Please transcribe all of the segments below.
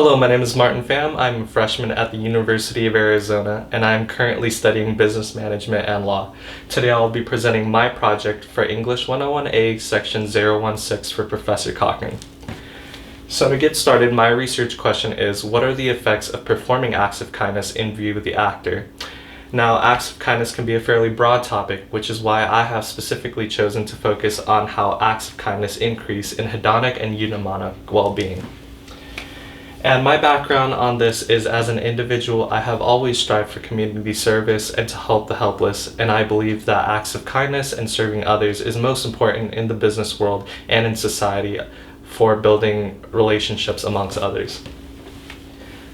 Hello, my name is Martin Pham. I'm a freshman at the University of Arizona, and I'm currently studying business management and law. Today I'll be presenting my project for English 101A, section 016 for Professor Cochran. So to get started, my research question is, what are the effects of performing acts of kindness in view of the actor? Now, acts of kindness can be a fairly broad topic, which is why I have specifically chosen to focus on how acts of kindness increase in hedonic and eudaimonic well-being. And my background on this is, as an individual, I have always strived for community service and to help the helpless, and I believe that acts of kindness and serving others is most important in the business world and in society for building relationships amongst others.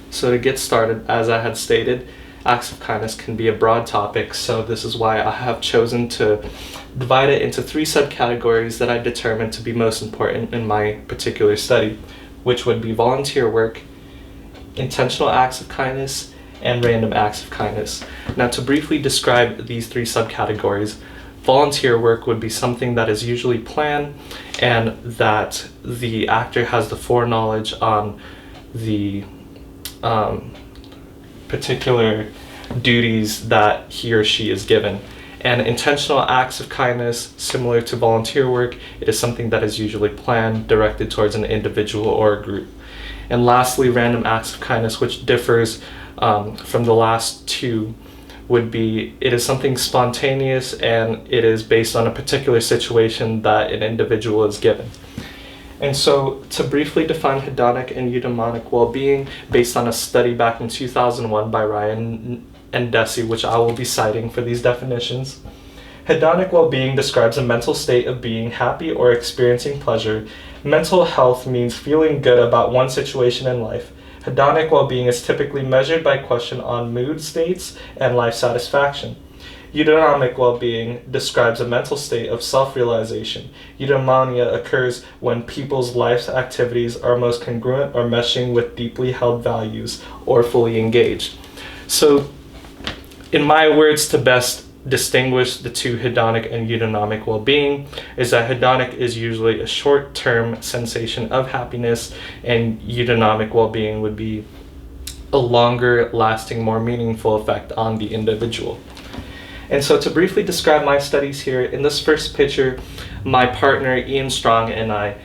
So to get started, as I had stated, acts of kindness can be a broad topic, so this is why I have chosen to divide it into three subcategories that I determined to be most important in my particular study, which would be volunteer work, intentional acts of kindness, and random acts of kindness. Now, to briefly describe these three subcategories, volunteer work would be something that is usually planned and that the actor has the foreknowledge on the particular duties that he or she is given. And intentional acts of kindness, similar to volunteer work, it is something that is usually planned, directed towards an individual or a group. And lastly, random acts of kindness, which differs from the last two, would be, it is something spontaneous and it is based on a particular situation that an individual is given. And so, to briefly define hedonic and eudaimonic well-being, based on a study back in 2001 by Ryan and Deci, which I will be citing for these definitions. Hedonic well-being describes a mental state of being happy or experiencing pleasure. Mental health means feeling good about one situation in life. Hedonic well-being is typically measured by question on mood states and life satisfaction. Eudaimonic well-being describes a mental state of self-realization. Eudaimonia occurs when people's life activities are most congruent or meshing with deeply held values or fully engaged. So, in my words, to best distinguish the two, hedonic and eudaimonic well-being, is that hedonic is usually a short-term sensation of happiness, and eudaimonic well-being would be a longer lasting, more meaningful effect on the individual. And so to briefly describe my studies here, in this first picture, my partner Ian Strong and I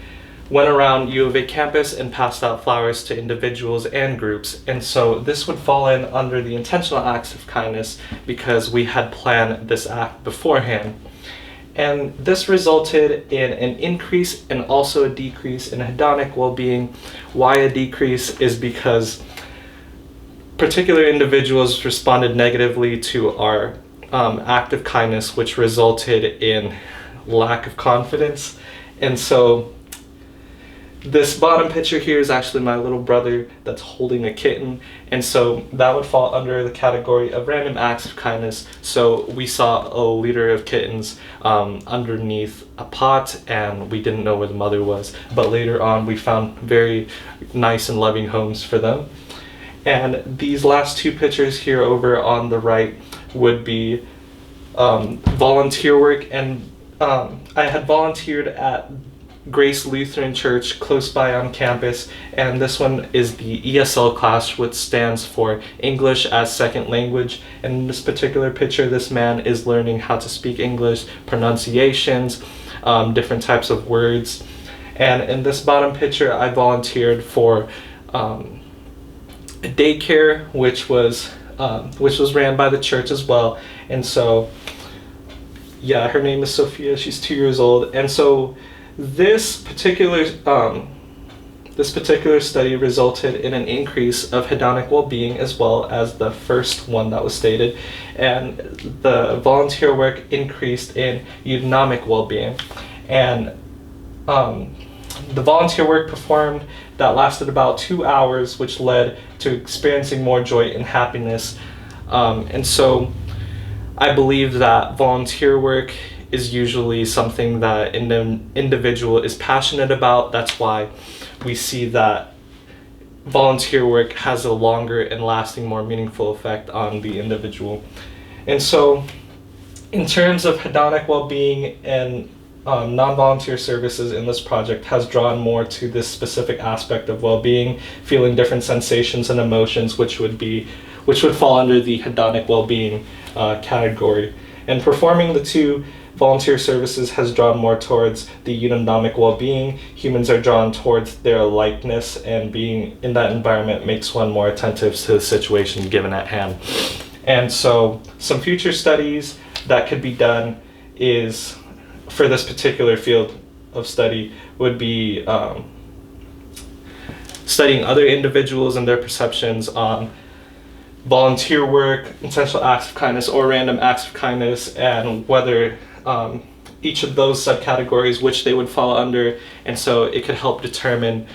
went around U of A campus and passed out flowers to individuals and groups. And so this would fall in under the intentional acts of kindness because we had planned this act beforehand. And this resulted in an increase and also a decrease in hedonic well-being. Why a decrease is because particular individuals responded negatively to our act of kindness, which resulted in lack of confidence. And so this bottom picture here is actually my little brother that's holding a kitten, and so that would fall under the category of random acts of kindness. So we saw a litter of kittens underneath a pot, and we didn't know where the mother was, but later on we found very nice and loving homes for them. And these last two pictures here over on the right would be volunteer work, and I had volunteered at Grace Lutheran Church close by on campus, and this one is the ESL class, which stands for English as Second Language. And in this particular picture, this man is learning how to speak English, pronunciations, different types of words. And in this bottom picture, I volunteered for a daycare, which was ran by the church as well. And so, yeah, her name is Sophia. She's 2 years old, and so this particular study resulted in an increase of hedonic well-being as well as the first one that was stated, and the volunteer work increased in eudaimonic well-being. And the volunteer work performed that lasted about 2 hours, which led to experiencing more joy and happiness. And so I believe that volunteer work is usually something that an individual is passionate about. That's why we see that volunteer work has a longer and lasting, more meaningful effect on the individual. And so, in terms of hedonic well-being and non-volunteer services in this project has drawn more to this specific aspect of well-being, feeling different sensations and emotions, which would fall under the hedonic well-being category. And performing the two volunteer services has drawn more towards the eudaimonic well-being. Humans are drawn towards their likeness, and being in that environment makes one more attentive to the situation given at hand. And so some future studies that could be done is, for this particular field of study, would be studying other individuals and their perceptions on volunteer work, intentional acts of kindness, or random acts of kindness, and whether each of those subcategories, which they would fall under. And so it could help determine,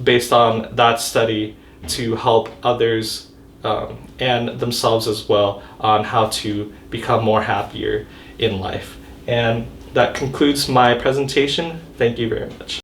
based on that study, to help others and themselves as well on how to become more happier in life. And that concludes my presentation. Thank you very much.